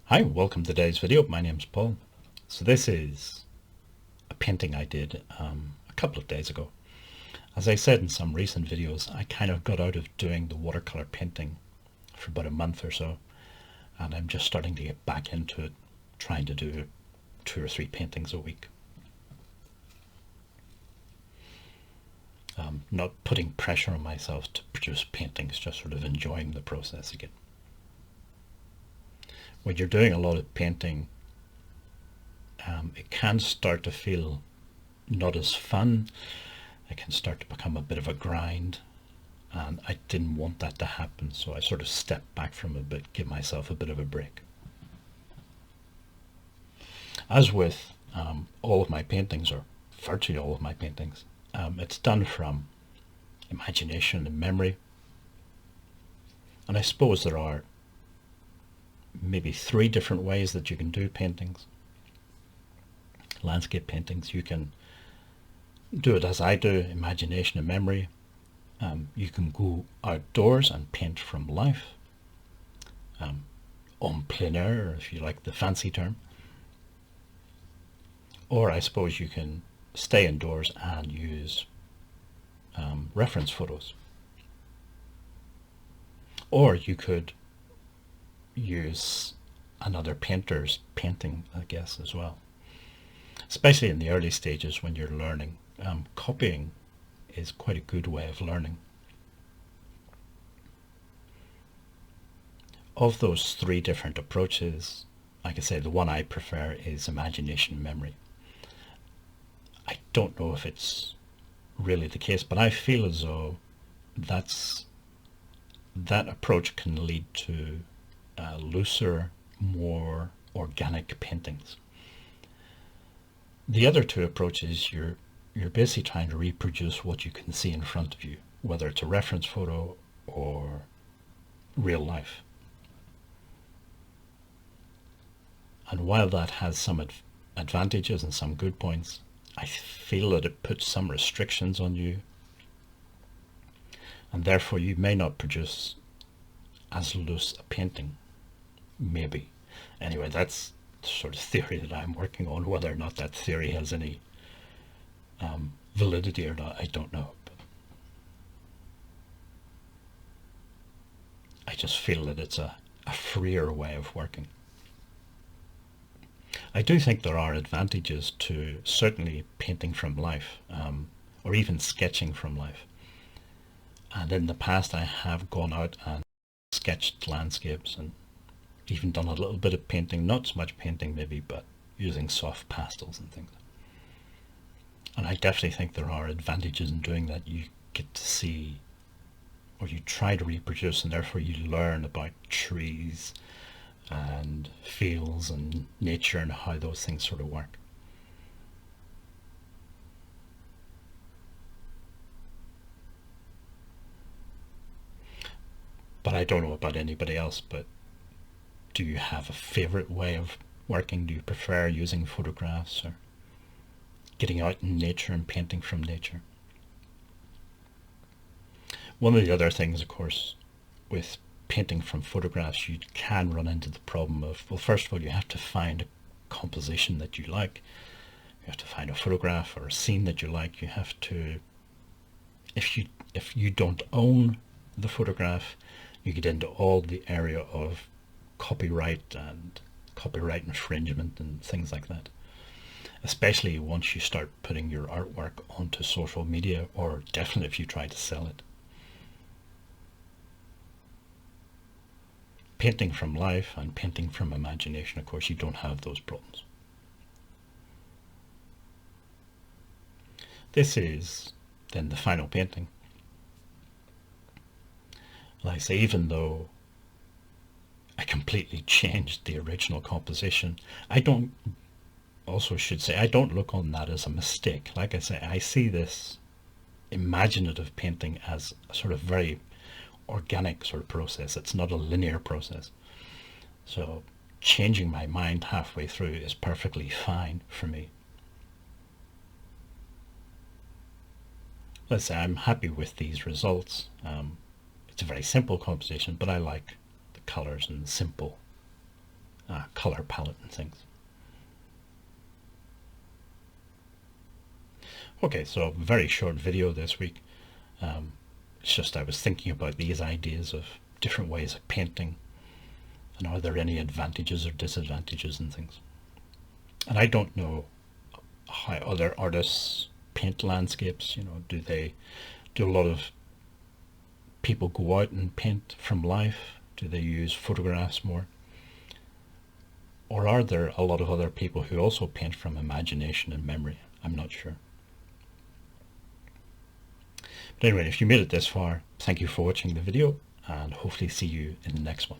Hi, welcome to today's video. My name's Paul. So this is a painting I did a couple of days ago. As I said in some recent videos, I kind of got out of doing the watercolor painting for about a month or so, and I'm just starting to get back into it, trying to do 2 or 3 paintings a week. Not putting pressure on myself to produce paintings, just sort of enjoying the process again. When you're doing a lot of painting, it can start to feel not as fun. It can start to become a bit of a grind, and I didn't want that to happen, so I sort of stepped back from it a bit, give myself a bit of a break. As with all of my paintings, or virtually all of my paintings, it's done from imagination and memory. And I suppose there are maybe 3 different ways that you can do paintings. Landscape paintings, you can do it as I do, imagination and memory. You can go outdoors and paint from life, en plein air, if you like the fancy term. Or I suppose you can stay indoors and use reference photos. Or you could use another painter's painting, I guess, as well. Especially in the early stages when you're learning. Copying is quite a good way of learning. Of those 3 different approaches, like I say, the one I prefer is imagination and memory. I don't know if it's really the case, but I feel as though that approach can lead to looser, more organic paintings. The other 2 approaches, you're basically trying to reproduce what you can see in front of you, whether it's a reference photo or real life. And while that has some advantages and some good points, I feel that it puts some restrictions on you, and therefore you may not produce as loose a painting, maybe. Anyway, that's the sort of theory that I'm working on. Whether or not that theory has any validity or not, I don't know. But I just feel that it's a freer way of working. I do think there are advantages to certainly painting from life, or even sketching from life. And in the past I have gone out and sketched landscapes and even done a little bit of painting, not so much painting maybe, but using soft pastels and things. And I definitely think there are advantages in doing that. You get to see, or you try to reproduce, and therefore you learn about trees and fields and nature and how those things sort of work. But I don't know about anybody else, but do you have a favorite way of working? Do you prefer using photographs or getting out in nature and painting from nature? One of the other things, of course, with painting from photographs, you can run into the problem of, well, first of all, you have to find a composition that you like. You have to find a photograph or a scene that you like. You have to, if you don't own the photograph, you get into all the area of copyright and copyright infringement and things like that. Especially once you start putting your artwork onto social media, or definitely if you try to sell it. Painting from life and painting from imagination, of course, you don't have those problems. This is then the final painting. Like I say, even though I completely changed the original composition, I don't look on that as a mistake. Like I say, I see this imaginative painting as a sort of very organic sort of process. It's not a linear process. So changing my mind halfway through is perfectly fine for me. Let's say I'm happy with these results. It's a very simple composition, but I like the colors and the simple color palette and things. Okay, so very short video this week. It's just I was thinking about these ideas of different ways of painting, and are there any advantages or disadvantages and things. And I don't know how other artists paint landscapes. Do a lot of people go out and paint from life? Do they use photographs more? Or are there a lot of other people who also paint from imagination and memory? I'm not sure. But anyway, if you made it this far, thank you for watching the video, and hopefully see you in the next one.